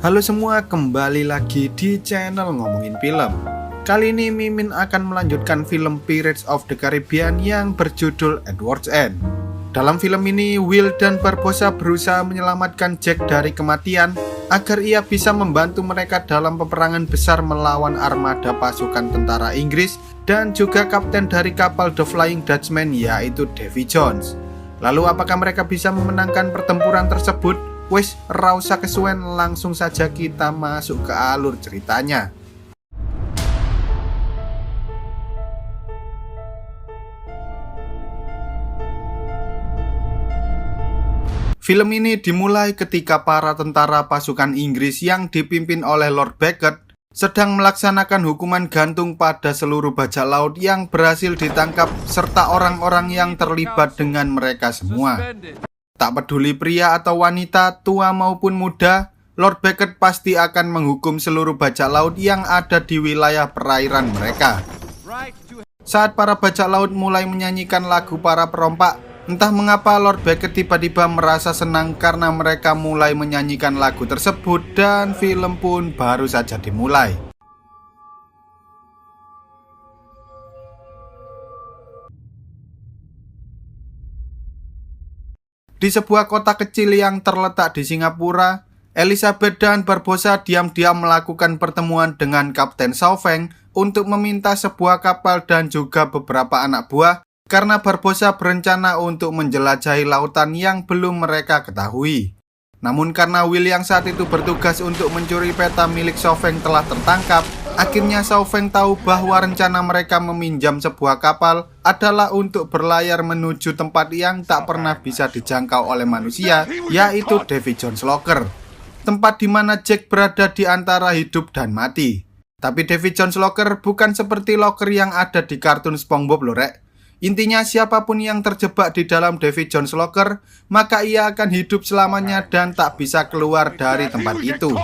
Halo semua, kembali lagi di channel Ngomongin Film. Kali ini Mimin akan melanjutkan film Pirates of the Caribbean yang berjudul Edward's End. Dalam film ini, Will dan Barbossa berusaha menyelamatkan Jack dari kematian agar ia bisa membantu mereka dalam peperangan besar melawan armada pasukan tentara Inggris dan juga kapten dari kapal The Flying Dutchman yaitu Davy Jones. Lalu apakah mereka bisa memenangkan pertempuran tersebut? Wes, rausa kesuwen, langsung saja kita masuk ke alur ceritanya. Film ini dimulai ketika para tentara pasukan Inggris yang dipimpin oleh Lord Beckett sedang melaksanakan hukuman gantung pada seluruh bajak laut yang berhasil ditangkap serta orang-orang yang terlibat dengan mereka semua. Tak peduli pria atau wanita, tua maupun muda, Lord Beckett pasti akan menghukum seluruh bajak laut yang ada di wilayah perairan mereka. Saat para bajak laut mulai menyanyikan lagu para perompak, entah mengapa Lord Beckett tiba-tiba merasa senang karena mereka mulai menyanyikan lagu tersebut dan film pun baru saja dimulai. Di sebuah kota kecil yang terletak di Singapura, Elizabeth dan Barbossa diam-diam melakukan pertemuan dengan Kapten Sauveng untuk meminta sebuah kapal dan juga beberapa anak buah karena Barbossa berencana untuk menjelajahi lautan yang belum mereka ketahui. Namun karena Will yang saat itu bertugas untuk mencuri peta milik Sauveng telah tertangkap, akhirnya Sauveng tahu bahwa rencana mereka meminjam sebuah kapal adalah untuk berlayar menuju tempat yang tak pernah bisa dijangkau oleh manusia, yaitu Davy Jones Locker. Tempat di mana Jack berada di antara hidup dan mati. Tapi Davy Jones Locker bukan seperti locker yang ada di kartun SpongeBob loh, Rek. Intinya siapapun yang terjebak di dalam Davy Jones Locker, maka ia akan hidup selamanya dan tak bisa keluar dari tempat itu.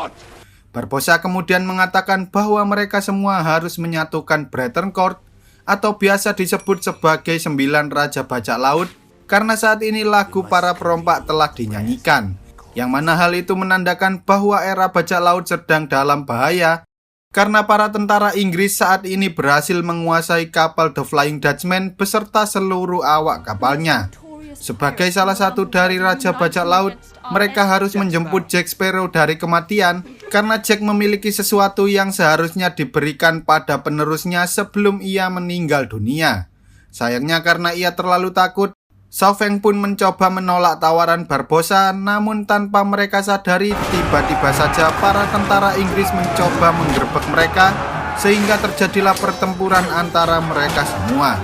Barbossa kemudian mengatakan bahwa mereka semua harus menyatukan Brethren Court atau biasa disebut sebagai 9 Raja Bajak Laut karena saat ini lagu para perompak telah dinyanyikan, yang mana hal itu menandakan bahwa era bajak laut sedang dalam bahaya karena para tentara Inggris saat ini berhasil menguasai kapal The Flying Dutchman beserta seluruh awak kapalnya. Sebagai salah satu dari Raja Bajak Laut, mereka harus menjemput Jack Sparrow dari kematian karena Jack memiliki sesuatu yang seharusnya diberikan pada penerusnya sebelum ia meninggal dunia. Sayangnya karena ia terlalu takut, Sauveng pun mencoba menolak tawaran Barbossa, namun tanpa mereka sadari, tiba-tiba saja para tentara Inggris mencoba menggerebek mereka, sehingga terjadilah pertempuran antara mereka semua.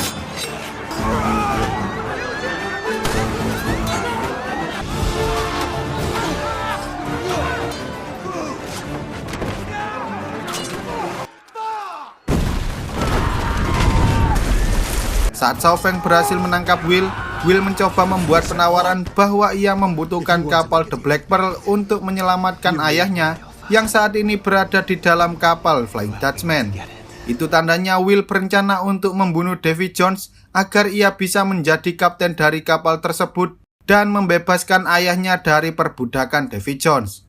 Saat Sauveng berhasil menangkap Will mencoba membuat penawaran bahwa ia membutuhkan kapal The Black Pearl untuk menyelamatkan ayahnya yang saat ini berada di dalam kapal Flying Dutchman. Itu tandanya Will berencana untuk membunuh Davy Jones agar ia bisa menjadi kapten dari kapal tersebut dan membebaskan ayahnya dari perbudakan Davy Jones.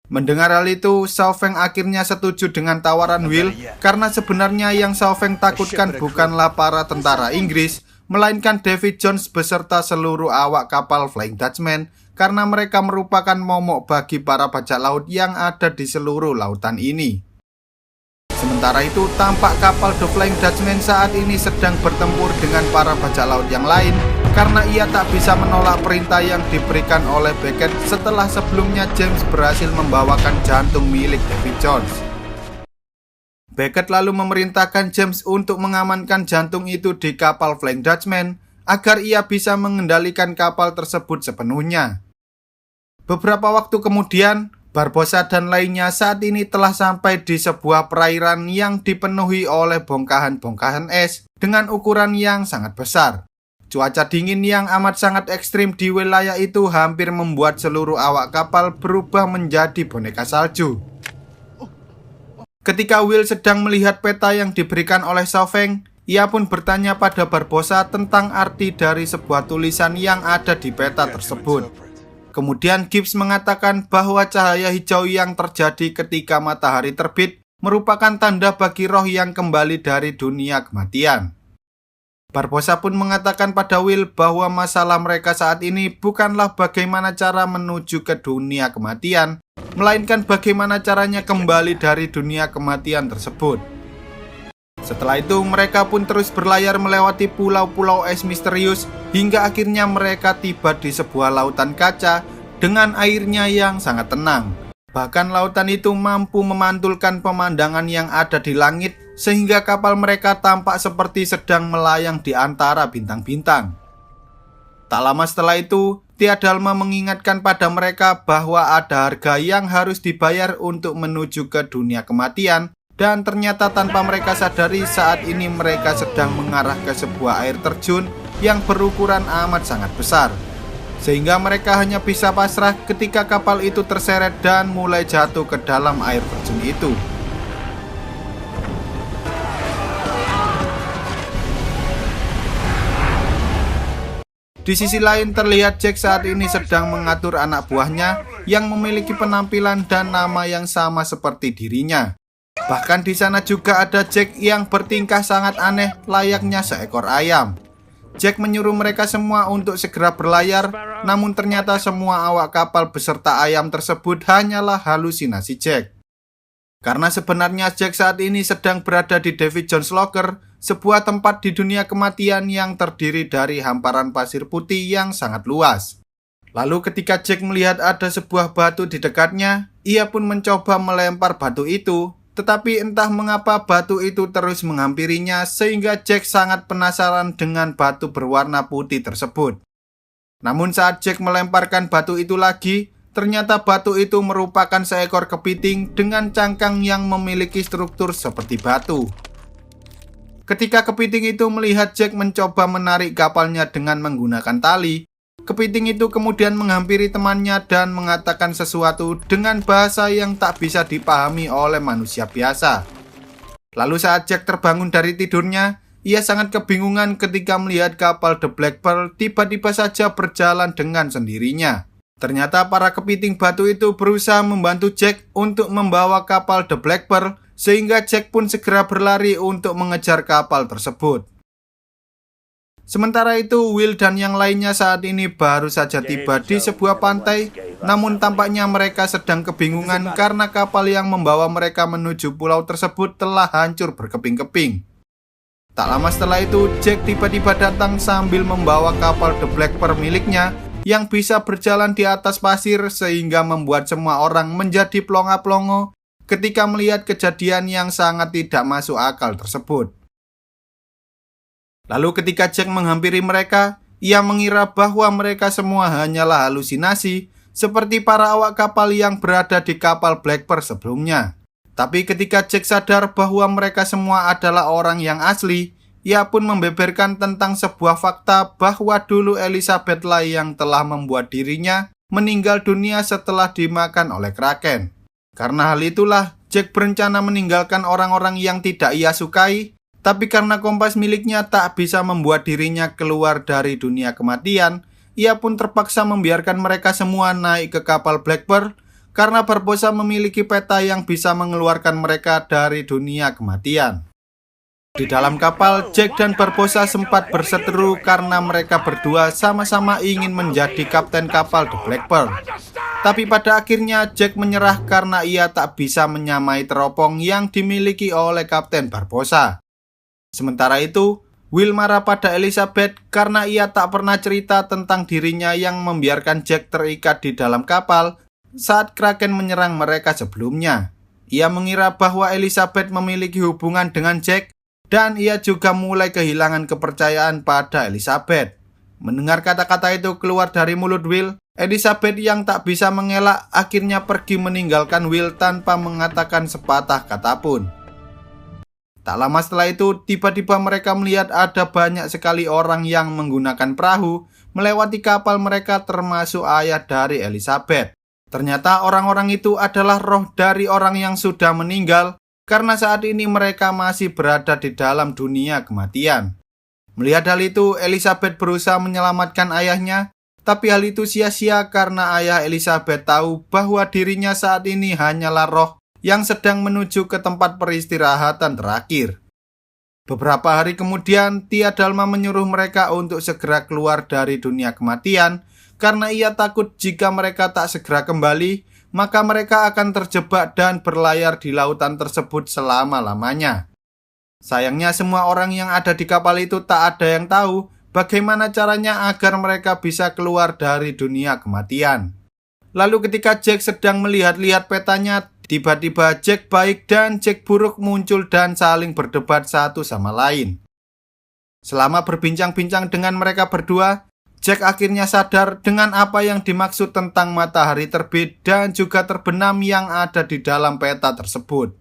Mendengar hal itu, Sauveng akhirnya setuju dengan tawaran Will karena sebenarnya yang Sauveng takutkan bukanlah para tentara Inggris, melainkan Davy Jones beserta seluruh awak kapal Flying Dutchman karena mereka merupakan momok bagi para bajak laut yang ada di seluruh lautan ini. Sementara itu, tampak kapal The Flying Dutchman saat ini sedang bertempur dengan para bajak laut yang lain karena ia tak bisa menolak perintah yang diberikan oleh Beckett setelah sebelumnya James berhasil membawakan jantung milik Davy Jones. Beckett lalu memerintahkan James untuk mengamankan jantung itu di kapal Flying Dutchman agar ia bisa mengendalikan kapal tersebut sepenuhnya. Beberapa waktu kemudian, Barbossa dan lainnya saat ini telah sampai di sebuah perairan yang dipenuhi oleh bongkahan-bongkahan es dengan ukuran yang sangat besar. Cuaca dingin yang amat sangat ekstrim di wilayah itu hampir membuat seluruh awak kapal berubah menjadi boneka salju. Ketika Will sedang melihat peta yang diberikan oleh Sauveng, ia pun bertanya pada Barbossa tentang arti dari sebuah tulisan yang ada di peta tersebut. Kemudian Gibbs mengatakan bahwa cahaya hijau yang terjadi ketika matahari terbit merupakan tanda bagi roh yang kembali dari dunia kematian. Barbosa pun mengatakan pada Will bahwa masalah mereka saat ini bukanlah bagaimana cara menuju ke dunia kematian, melainkan bagaimana caranya kembali dari dunia kematian tersebut. Setelah itu mereka pun terus berlayar melewati pulau-pulau es misterius hingga akhirnya mereka tiba di sebuah lautan kaca dengan airnya yang sangat tenang. Bahkan lautan itu mampu memantulkan pemandangan yang ada di langit sehingga kapal mereka tampak seperti sedang melayang di antara bintang-bintang. Tak lama setelah itu, Tia Dalma mengingatkan pada mereka bahwa ada harga yang harus dibayar untuk menuju ke dunia kematian, dan ternyata tanpa mereka sadari saat ini mereka sedang mengarah ke sebuah air terjun yang berukuran amat sangat besar. Sehingga mereka hanya bisa pasrah ketika kapal itu terseret dan mulai jatuh ke dalam air terjun itu. Di sisi lain terlihat Jack saat ini sedang mengatur anak buahnya yang memiliki penampilan dan nama yang sama seperti dirinya. Bahkan di sana juga ada Jack yang bertingkah sangat aneh layaknya seekor ayam. Jack menyuruh mereka semua untuk segera berlayar, namun ternyata semua awak kapal beserta ayam tersebut hanyalah halusinasi Jack. Karena sebenarnya Jack saat ini sedang berada di Davy Jones Locker, sebuah tempat di dunia kematian yang terdiri dari hamparan pasir putih yang sangat luas. Lalu ketika Jack melihat ada sebuah batu di dekatnya, ia pun mencoba melempar batu itu, tetapi entah mengapa batu itu terus menghampirinya sehingga Jack sangat penasaran dengan batu berwarna putih tersebut. Namun saat Jack melemparkan batu itu lagi, ternyata batu itu merupakan seekor kepiting dengan cangkang yang memiliki struktur seperti batu. Ketika kepiting itu melihat Jack mencoba menarik kapalnya dengan menggunakan tali, kepiting itu kemudian menghampiri temannya dan mengatakan sesuatu dengan bahasa yang tak bisa dipahami oleh manusia biasa. Lalu saat Jack terbangun dari tidurnya, ia sangat kebingungan ketika melihat kapal The Black Pearl tiba-tiba saja berjalan dengan sendirinya. Ternyata para kepiting batu itu berusaha membantu Jack untuk membawa kapal The Black Pearl, sehingga Jack pun segera berlari untuk mengejar kapal tersebut. Sementara itu, Will dan yang lainnya saat ini baru saja tiba di sebuah pantai, namun tampaknya mereka sedang kebingungan karena kapal yang membawa mereka menuju pulau tersebut telah hancur berkeping-keping. Tak lama setelah itu, Jack tiba-tiba datang sambil membawa kapal The Black Pearl miliknya yang bisa berjalan di atas pasir sehingga membuat semua orang menjadi plonga-plongo ketika melihat kejadian yang sangat tidak masuk akal tersebut. Lalu ketika Jack menghampiri mereka, ia mengira bahwa mereka semua hanyalah halusinasi seperti para awak kapal yang berada di kapal Black Pearl sebelumnya. Tapi ketika Jack sadar bahwa mereka semua adalah orang yang asli, ia pun membeberkan tentang sebuah fakta bahwa dulu Elizabeth lah yang telah membuat dirinya meninggal dunia setelah dimakan oleh Kraken. Karena hal itulah, Jack berencana meninggalkan orang-orang yang tidak ia sukai, tapi karena kompas miliknya tak bisa membuat dirinya keluar dari dunia kematian, ia pun terpaksa membiarkan mereka semua naik ke kapal Black Pearl karena Barbosa memiliki peta yang bisa mengeluarkan mereka dari dunia kematian. Di dalam kapal, Jack dan Barbosa sempat berseteru karena mereka berdua sama-sama ingin menjadi kapten kapal The Black Pearl. Tapi pada akhirnya Jack menyerah karena ia tak bisa menyamai teropong yang dimiliki oleh Kapten Barbosa. Sementara itu, Will marah pada Elizabeth karena ia tak pernah cerita tentang dirinya yang membiarkan Jack terikat di dalam kapal saat Kraken menyerang mereka sebelumnya. Ia mengira bahwa Elizabeth memiliki hubungan dengan Jack dan ia juga mulai kehilangan kepercayaan pada Elizabeth. Mendengar kata-kata itu keluar dari mulut Will, Elizabeth yang tak bisa mengelak akhirnya pergi meninggalkan Will tanpa mengatakan sepatah kata pun. Tak lama setelah itu, tiba-tiba mereka melihat ada banyak sekali orang yang menggunakan perahu melewati kapal mereka termasuk ayah dari Elizabeth. Ternyata orang-orang itu adalah roh dari orang yang sudah meninggal karena saat ini mereka masih berada di dalam dunia kematian. Melihat hal itu, Elizabeth berusaha menyelamatkan ayahnya, Tapi hal itu sia-sia karena ayah Elizabeth tahu bahwa dirinya saat ini hanyalah roh yang sedang menuju ke tempat peristirahatan terakhir. Beberapa hari kemudian, Tia Dalma menyuruh mereka untuk segera keluar dari dunia kematian karena ia takut jika mereka tak segera kembali, maka mereka akan terjebak dan berlayar di lautan tersebut selama-lamanya. Sayangnya semua orang yang ada di kapal itu tak ada yang tahu bagaimana caranya agar mereka bisa keluar dari dunia kematian. Lalu ketika Jack sedang melihat-lihat petanya, tiba-tiba Jack baik dan Jack buruk muncul dan saling berdebat satu sama lain. Selama berbincang-bincang dengan mereka berdua, Jack akhirnya sadar dengan apa yang dimaksud tentang matahari terbit dan juga terbenam yang ada di dalam peta tersebut.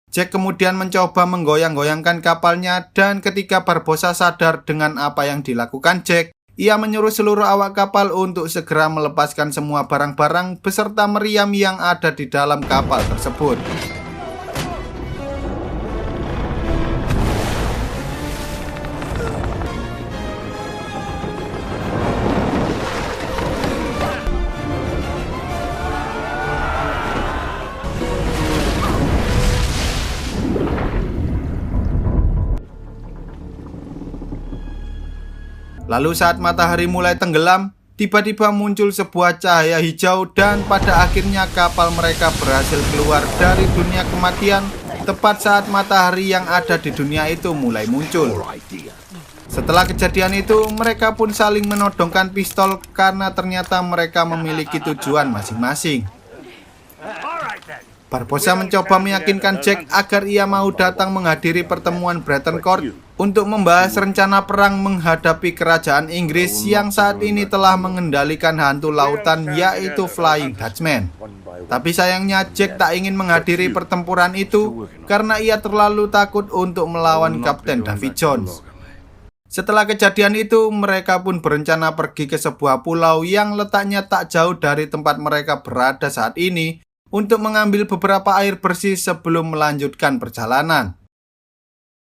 Jack kemudian mencoba menggoyang-goyangkan kapalnya dan ketika Barbossa sadar dengan apa yang dilakukan Jack, ia menyuruh seluruh awak kapal untuk segera melepaskan semua barang-barang beserta meriam yang ada di dalam kapal tersebut. Lalu saat matahari mulai tenggelam, tiba-tiba muncul sebuah cahaya hijau dan pada akhirnya kapal mereka berhasil keluar dari dunia kematian tepat saat matahari yang ada di dunia itu mulai muncul. Setelah kejadian itu, mereka pun saling menodongkan pistol karena ternyata mereka memiliki tujuan masing-masing. Barbossa mencoba meyakinkan Jack agar ia mau datang menghadiri pertemuan Bretton Court untuk membahas rencana perang menghadapi kerajaan Inggris yang saat ini telah mengendalikan hantu lautan yaitu Flying Dutchman. Tapi sayangnya Jack tak ingin menghadiri pertempuran itu karena ia terlalu takut untuk melawan Kapten Davy Jones. Setelah kejadian itu, mereka pun berencana pergi ke sebuah pulau yang letaknya tak jauh dari tempat mereka berada saat ini untuk mengambil beberapa air bersih sebelum melanjutkan perjalanan.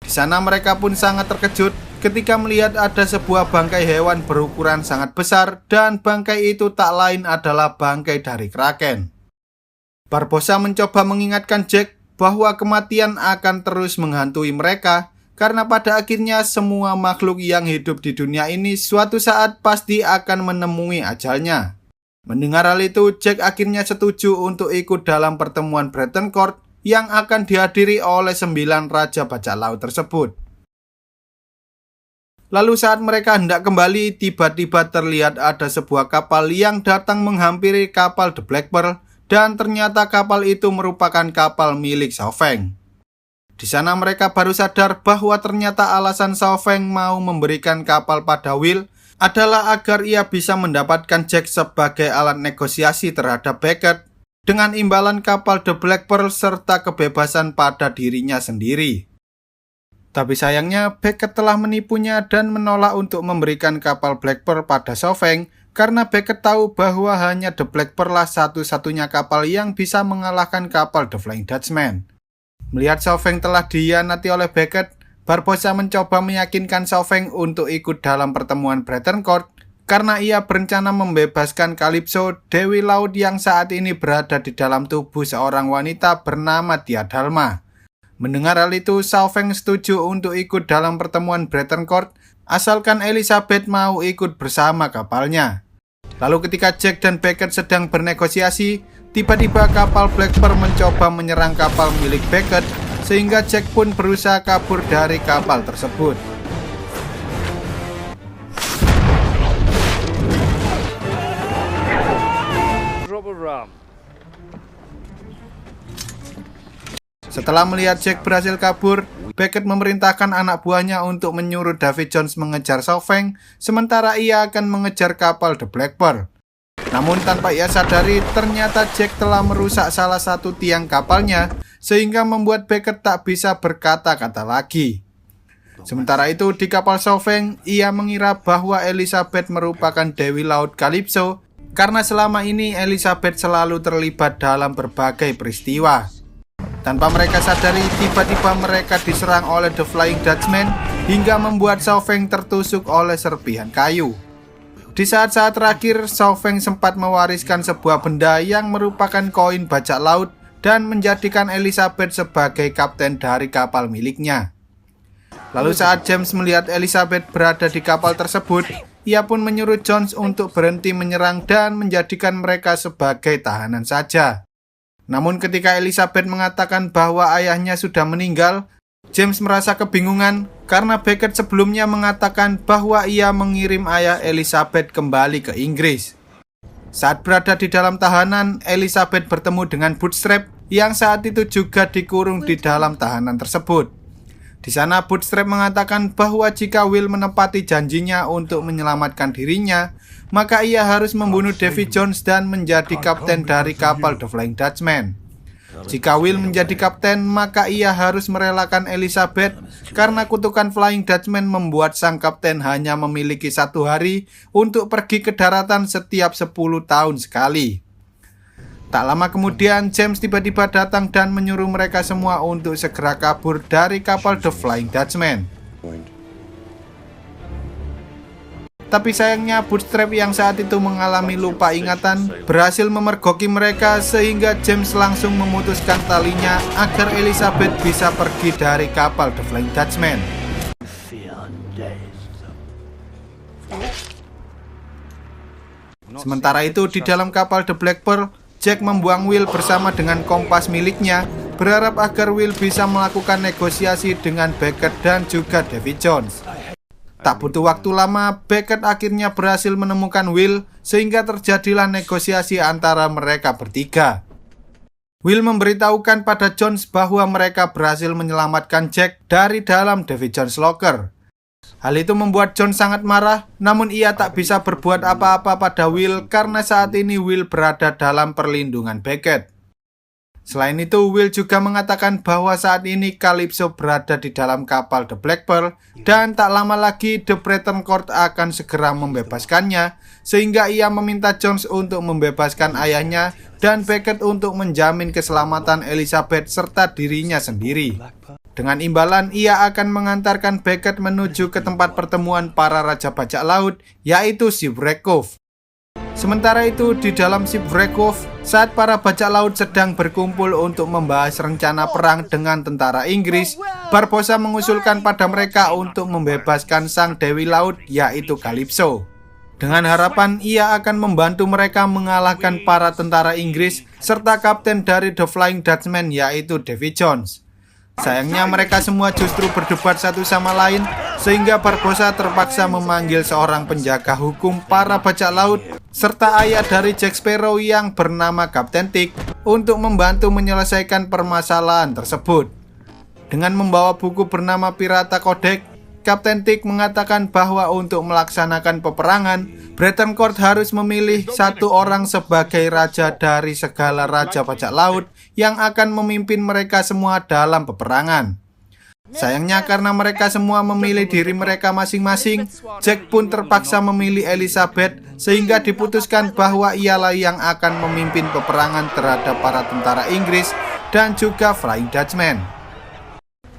Di sana mereka pun sangat terkejut ketika melihat ada sebuah bangkai hewan berukuran sangat besar dan bangkai itu tak lain adalah bangkai dari kraken. Barbossa mencoba mengingatkan Jack bahwa kematian akan terus menghantui mereka karena pada akhirnya semua makhluk yang hidup di dunia ini suatu saat pasti akan menemui ajalnya. Mendengar hal itu, Jack akhirnya setuju untuk ikut dalam pertemuan Bretton Court yang akan dihadiri oleh 9 raja bajak laut tersebut. Lalu saat mereka hendak kembali, tiba-tiba terlihat ada sebuah kapal yang datang menghampiri kapal The Black Pearl dan ternyata kapal itu merupakan kapal milik Xiao Feng. Di sana mereka baru sadar bahwa ternyata alasan Xiao Feng mau memberikan kapal pada Will adalah agar ia bisa mendapatkan Jack sebagai alat negosiasi terhadap Beckett dengan imbalan kapal The Black Pearl serta kebebasan pada dirinya sendiri. Tapi sayangnya Beckett telah menipunya dan menolak untuk memberikan kapal Black Pearl pada Xiao Feng karena Beckett tahu bahwa hanya The Black Pearl lah satu-satunya kapal yang bisa mengalahkan kapal The Flying Dutchman. Melihat Xiao Feng telah dihianati oleh Beckett, Barbossa mencoba meyakinkan Xiao Feng untuk ikut dalam pertemuan Bretton Court karena ia berencana membebaskan Calypso, Dewi Laut yang saat ini berada di dalam tubuh seorang wanita bernama Tia Dalma. Mendengar hal itu, Xiao Feng setuju untuk ikut dalam pertemuan Bretton Court asalkan Elizabeth mau ikut bersama kapalnya. Lalu ketika Jack dan Beckett sedang bernegosiasi, tiba-tiba kapal Black Pearl mencoba menyerang kapal milik Beckett sehingga Jack pun berusaha kabur dari kapal tersebut. Setelah melihat Jack berhasil kabur, Beckett memerintahkan anak buahnya untuk menyuruh Davy Jones mengejar Xiao Feng, sementara ia akan mengejar kapal The Black Pearl. Namun tanpa ia sadari, ternyata Jack telah merusak salah satu tiang kapalnya, sehingga membuat Beckett tak bisa berkata-kata lagi. Sementara itu, di kapal Xiao Feng, ia mengira bahwa Elizabeth merupakan Dewi Laut Calypso, karena selama ini Elizabeth selalu terlibat dalam berbagai peristiwa. Tanpa mereka sadari, tiba-tiba mereka diserang oleh The Flying Dutchman, hingga membuat Xiao Feng tertusuk oleh serpihan kayu. Di saat-saat terakhir, Xiao Feng sempat mewariskan sebuah benda yang merupakan koin bajak laut dan menjadikan Elizabeth sebagai kapten dari kapal miliknya. Lalu saat James melihat Elizabeth berada di kapal tersebut, ia pun menyuruh Jones untuk berhenti menyerang dan menjadikan mereka sebagai tahanan saja. Namun ketika Elizabeth mengatakan bahwa ayahnya sudah meninggal, James merasa kebingungan karena Beckett sebelumnya mengatakan bahwa ia mengirim ayah Elizabeth kembali ke Inggris. Saat berada di dalam tahanan, Elizabeth bertemu dengan Bootstrap yang saat itu juga dikurung di dalam tahanan tersebut. Di sana Bootstrap mengatakan bahwa jika Will menepati janjinya untuk menyelamatkan dirinya, maka ia harus membunuh Davy Jones dan menjadi kapten dari kapal The Flying Dutchman. Jika Will menjadi kapten, maka ia harus merelakan Elizabeth karena kutukan Flying Dutchman membuat sang kapten hanya memiliki 1 hari untuk pergi ke daratan setiap 10 tahun sekali. Tak lama kemudian, James tiba-tiba datang dan menyuruh mereka semua untuk segera kabur dari kapal The Flying Dutchman. Tapi sayangnya Bootstrap yang saat itu mengalami lupa ingatan berhasil memergoki mereka sehingga James langsung memutuskan talinya agar Elizabeth bisa pergi dari kapal The Flying Dutchman. Sementara itu di dalam kapal The Black Pearl, Jack membuang Will bersama dengan kompas miliknya, berharap agar Will bisa melakukan negosiasi dengan Beckett dan juga Davy Jones. Tak butuh waktu lama, Beckett akhirnya berhasil menemukan Will sehingga terjadilah negosiasi antara mereka bertiga. Will memberitahukan pada Jones bahwa mereka berhasil menyelamatkan Jack dari dalam Davy Jones' locker. Hal itu membuat Jones sangat marah, namun ia tak bisa berbuat apa-apa pada Will karena saat ini Will berada dalam perlindungan Beckett. Selain itu, Will juga mengatakan bahwa saat ini Calypso berada di dalam kapal The Black Pearl dan tak lama lagi The Breton Court akan segera membebaskannya, sehingga ia meminta Jones untuk membebaskan ayahnya dan Beckett untuk menjamin keselamatan Elizabeth serta dirinya sendiri. Dengan imbalan, ia akan mengantarkan Beckett menuju ke tempat pertemuan para raja bajak laut, yaitu Shipwreck Cove. Sementara itu, di dalam Shipwreck Cove, saat para bajak laut sedang berkumpul untuk membahas rencana perang dengan tentara Inggris, Barbossa mengusulkan pada mereka untuk membebaskan sang Dewi Laut, yaitu Calypso. Dengan harapan ia akan membantu mereka mengalahkan para tentara Inggris serta kapten dari The Flying Dutchman, yaitu Davy Jones. Sayangnya mereka semua justru berdebat satu sama lain, sehingga Barbossa terpaksa memanggil seorang penjaga hukum para bajak laut serta ayah dari Jack Sparrow yang bernama Kapten Tick untuk membantu menyelesaikan permasalahan tersebut. Dengan membawa buku bernama Pirata Codex, Kapten Tick mengatakan bahwa untuk melaksanakan peperangan, Breton Court harus memilih satu orang sebagai raja dari segala raja bajak laut yang akan memimpin mereka semua dalam peperangan. Sayangnya karena mereka semua memilih diri mereka masing-masing, Jack pun terpaksa memilih Elizabeth sehingga diputuskan bahwa ialah yang akan memimpin peperangan terhadap para tentara Inggris dan juga Flying Dutchman.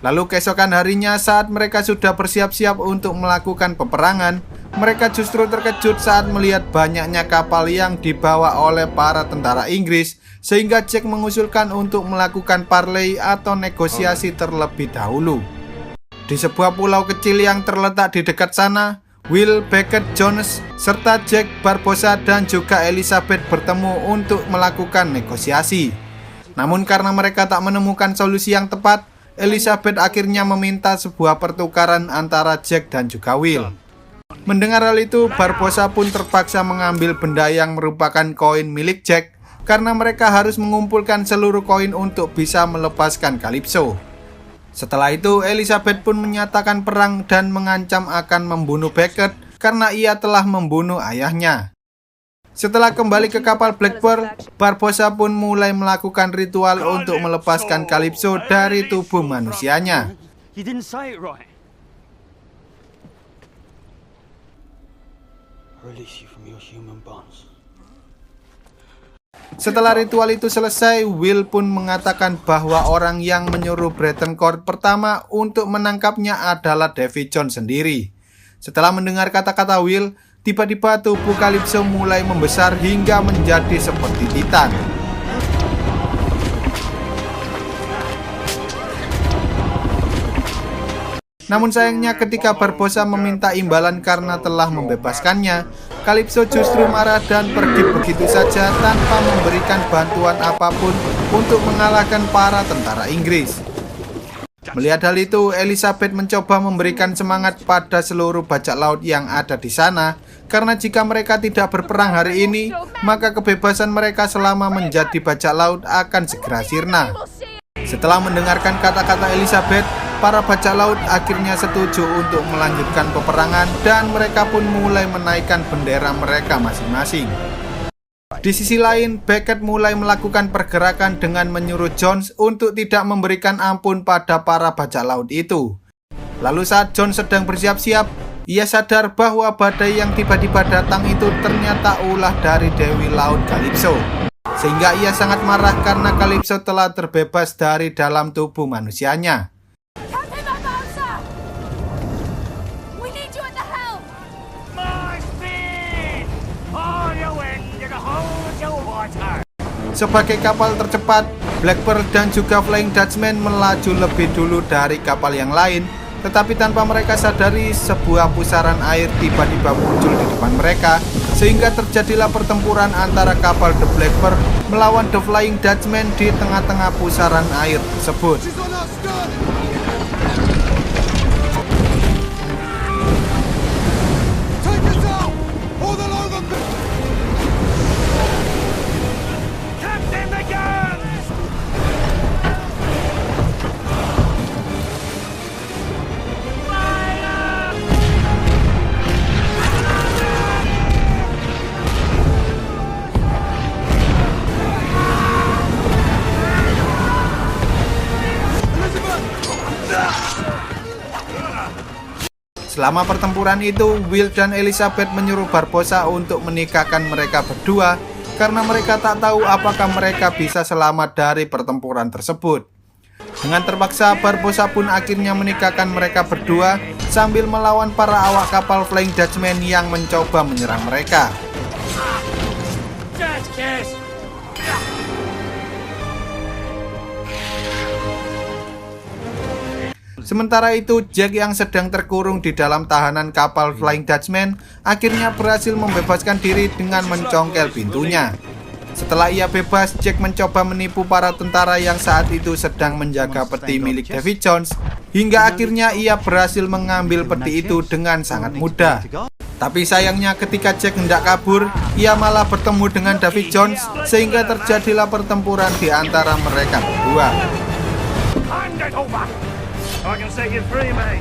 Lalu keesokan harinya saat mereka sudah bersiap-siap untuk melakukan peperangan, mereka justru terkejut saat melihat banyaknya kapal yang dibawa oleh para tentara Inggris, sehingga Jack mengusulkan untuk melakukan parley atau negosiasi terlebih dahulu. Di sebuah pulau kecil yang terletak di dekat sana, Will, Beckett, Jones, serta Jack, Barbossa, dan juga Elizabeth bertemu untuk melakukan negosiasi. Namun karena mereka tak menemukan solusi yang tepat, Elizabeth akhirnya meminta sebuah pertukaran antara Jack dan juga Will. Mendengar hal itu, Barbossa pun terpaksa mengambil benda yang merupakan koin milik Jack karena mereka harus mengumpulkan seluruh koin untuk bisa melepaskan Calypso. Setelah itu, Elizabeth pun menyatakan perang dan mengancam akan membunuh Beckett karena ia telah membunuh ayahnya. Setelah kembali ke kapal Black Pearl, Barbossa pun mulai melakukan ritual untuk melepaskan Calypso dari tubuh manusianya. Setelah ritual itu selesai, Will pun mengatakan bahwa orang yang menyuruh Breton Court pertama untuk menangkapnya adalah Davy Jones sendiri. Setelah mendengar kata-kata Will, tiba-tiba tubuh Calypso mulai membesar hingga menjadi seperti Titan. Namun sayangnya ketika Barbossa meminta imbalan karena telah membebaskannya, Calypso justru marah dan pergi begitu saja tanpa memberikan bantuan apapun untuk mengalahkan para tentara Inggris. Melihat hal itu, Elizabeth mencoba memberikan semangat pada seluruh bajak laut yang ada di sana, karena jika mereka tidak berperang hari ini, maka kebebasan mereka selama menjadi bajak laut akan segera sirna. Setelah mendengarkan kata-kata Elizabeth, para bajak laut akhirnya setuju untuk melanjutkan peperangan dan mereka pun mulai menaikkan bendera mereka masing-masing. Di sisi lain, Beckett mulai melakukan pergerakan dengan menyuruh Jones untuk tidak memberikan ampun pada para bajak laut itu. Lalu saat Jones sedang bersiap-siap, ia sadar bahwa badai yang tiba-tiba datang itu ternyata ulah dari Dewi Laut Calypso. Sehingga ia sangat marah karena Calypso telah terbebas dari dalam tubuh manusianya. Sebagai kapal tercepat, Black Pearl dan juga Flying Dutchman melaju lebih dulu dari kapal yang lain, tetapi tanpa mereka sadari sebuah pusaran air tiba-tiba muncul di depan mereka, sehingga terjadilah pertempuran antara kapal The Black Pearl melawan The Flying Dutchman di tengah-tengah pusaran air tersebut. Selama pertempuran itu, Will dan Elizabeth menyuruh Barbossa untuk menikahkan mereka berdua karena mereka tak tahu apakah mereka bisa selamat dari pertempuran tersebut. Dengan terpaksa, Barbossa pun akhirnya menikahkan mereka berdua sambil melawan para awak kapal Flying Dutchman yang mencoba menyerang mereka. Sementara itu, Jack yang sedang terkurung di dalam tahanan kapal Flying Dutchman akhirnya berhasil membebaskan diri dengan mencongkel pintunya. Setelah ia bebas, Jack mencoba menipu para tentara yang saat itu sedang menjaga peti milik Davy Jones, hingga akhirnya ia berhasil mengambil peti itu dengan sangat mudah. Tapi sayangnya ketika Jack hendak kabur, ia malah bertemu dengan Davy Jones sehingga terjadilah pertempuran di antara mereka berdua. I can set you free, mate.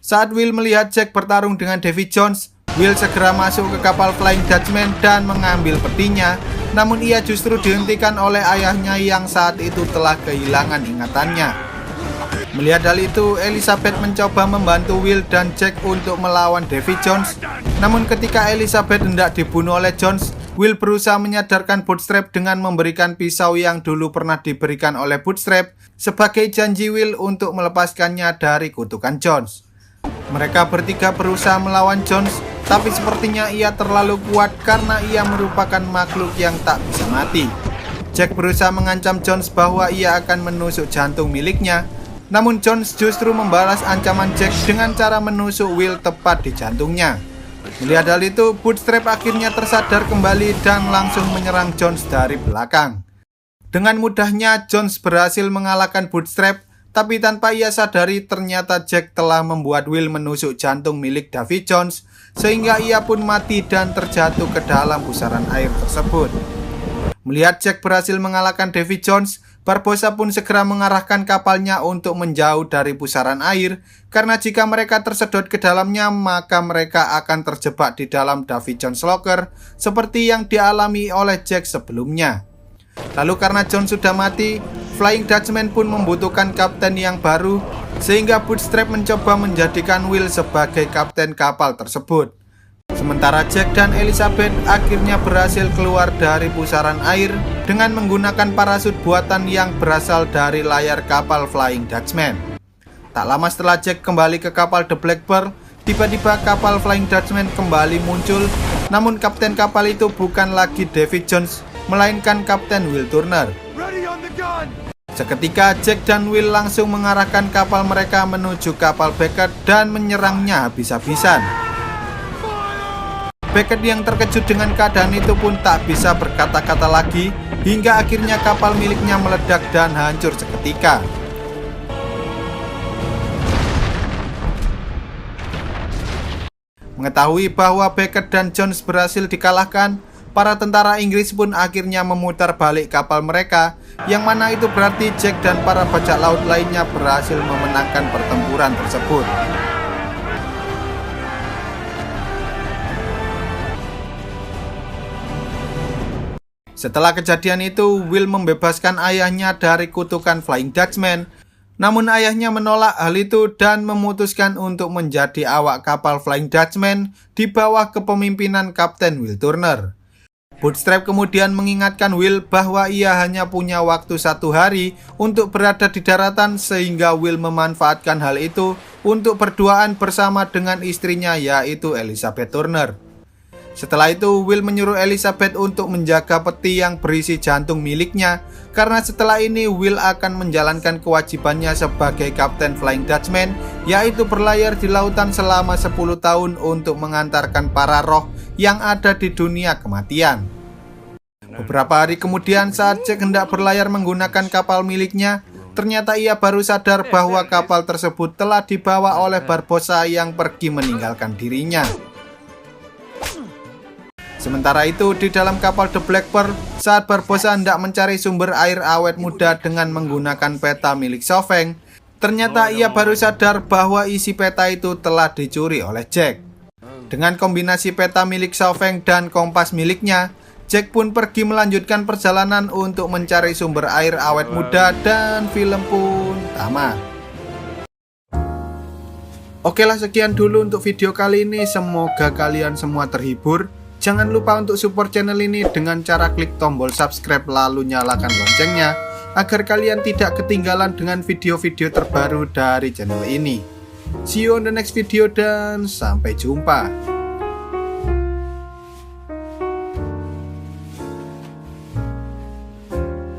Saat Will melihat Jack bertarung dengan Davy Jones, Will segera masuk ke kapal Flying Dutchman dan mengambil petinya. Namun ia justru dihentikan oleh ayahnya yang saat itu telah kehilangan ingatannya. Melihat hal itu, Elizabeth mencoba membantu Will dan Jack untuk melawan Davy Jones. Namun ketika Elizabeth hendak dibunuh oleh Jones, Will berusaha menyadarkan Bootstrap dengan memberikan pisau yang dulu pernah diberikan oleh Bootstrap sebagai janji Will untuk melepaskannya dari kutukan Jones. Mereka bertiga berusaha melawan Jones, tapi sepertinya ia terlalu kuat karena ia merupakan makhluk yang tak bisa mati. Jack berusaha mengancam Jones bahwa ia akan menusuk jantung miliknya, namun Jones justru membalas ancaman Jack dengan cara menusuk Will tepat di jantungnya. Melihat hal itu, Bootstrap akhirnya tersadar kembali dan langsung menyerang Jones dari belakang. Dengan mudahnya Jones berhasil mengalahkan Bootstrap, tapi tanpa ia sadari ternyata Jack telah membuat Will menusuk jantung milik Davy Jones, sehingga ia pun mati dan terjatuh ke dalam pusaran air tersebut. Melihat Jack berhasil mengalahkan Davy Jones, Barbossa pun segera mengarahkan kapalnya untuk menjauh dari pusaran air, karena jika mereka tersedot ke dalamnya, maka mereka akan terjebak di dalam Davy Jones Locker, seperti yang dialami oleh Jack sebelumnya. Lalu karena John sudah mati, Flying Dutchman pun membutuhkan kapten yang baru, sehingga Bootstrap mencoba menjadikan Will sebagai kapten kapal tersebut. Sementara Jack dan Elizabeth akhirnya berhasil keluar dari pusaran air dengan menggunakan parasut buatan yang berasal dari layar kapal Flying Dutchman. Tak lama setelah Jack kembali ke kapal The Black Pearl, tiba-tiba kapal Flying Dutchman kembali muncul, namun kapten kapal itu bukan lagi Davy Jones, melainkan Kapten Will Turner. Seketika Jack dan Will langsung mengarahkan kapal mereka menuju kapal Beckett dan menyerangnya habis-habisan. Beckett yang terkejut dengan keadaan itu pun tak bisa berkata-kata lagi, hingga akhirnya kapal miliknya meledak dan hancur seketika. Mengetahui bahwa Beckett dan Jones berhasil dikalahkan, para tentara Inggris pun akhirnya memutar balik kapal mereka, yang mana itu berarti Jack dan para bajak laut lainnya berhasil memenangkan pertempuran tersebut. Setelah kejadian itu, Will membebaskan ayahnya dari kutukan Flying Dutchman. Namun ayahnya menolak hal itu dan memutuskan untuk menjadi awak kapal Flying Dutchman di bawah kepemimpinan Kapten Will Turner. Bootstrap kemudian mengingatkan Will bahwa ia hanya punya waktu 1 hari untuk berada di daratan, sehingga Will memanfaatkan hal itu untuk berduaan bersama dengan istrinya, yaitu Elizabeth Turner. Setelah itu, Will menyuruh Elizabeth untuk menjaga peti yang berisi jantung miliknya, karena setelah ini Will akan menjalankan kewajibannya sebagai Kapten Flying Dutchman, yaitu berlayar di lautan selama 10 tahun untuk mengantarkan para roh yang ada di dunia kematian. Beberapa hari kemudian, saat Jack hendak berlayar menggunakan kapal miliknya, ternyata ia baru sadar bahwa kapal tersebut telah dibawa oleh Barbossa yang pergi meninggalkan dirinya. Sementara itu, di dalam kapal The Black Pearl, saat Barbossa hendak mencari sumber air awet muda dengan menggunakan peta milik Chauvin, ternyata ia baru sadar bahwa isi peta itu telah dicuri oleh Jack. Dengan kombinasi peta milik Chauvin dan kompas miliknya, Jack pun pergi melanjutkan perjalanan untuk mencari sumber air awet muda dan film pun tamat. Oke lah, sekian dulu untuk video kali ini. Semoga kalian semua terhibur. Jangan lupa untuk support channel ini dengan cara klik tombol subscribe lalu nyalakan loncengnya, agar kalian tidak ketinggalan dengan video-video terbaru dari channel ini. See you on the next video dan sampai jumpa.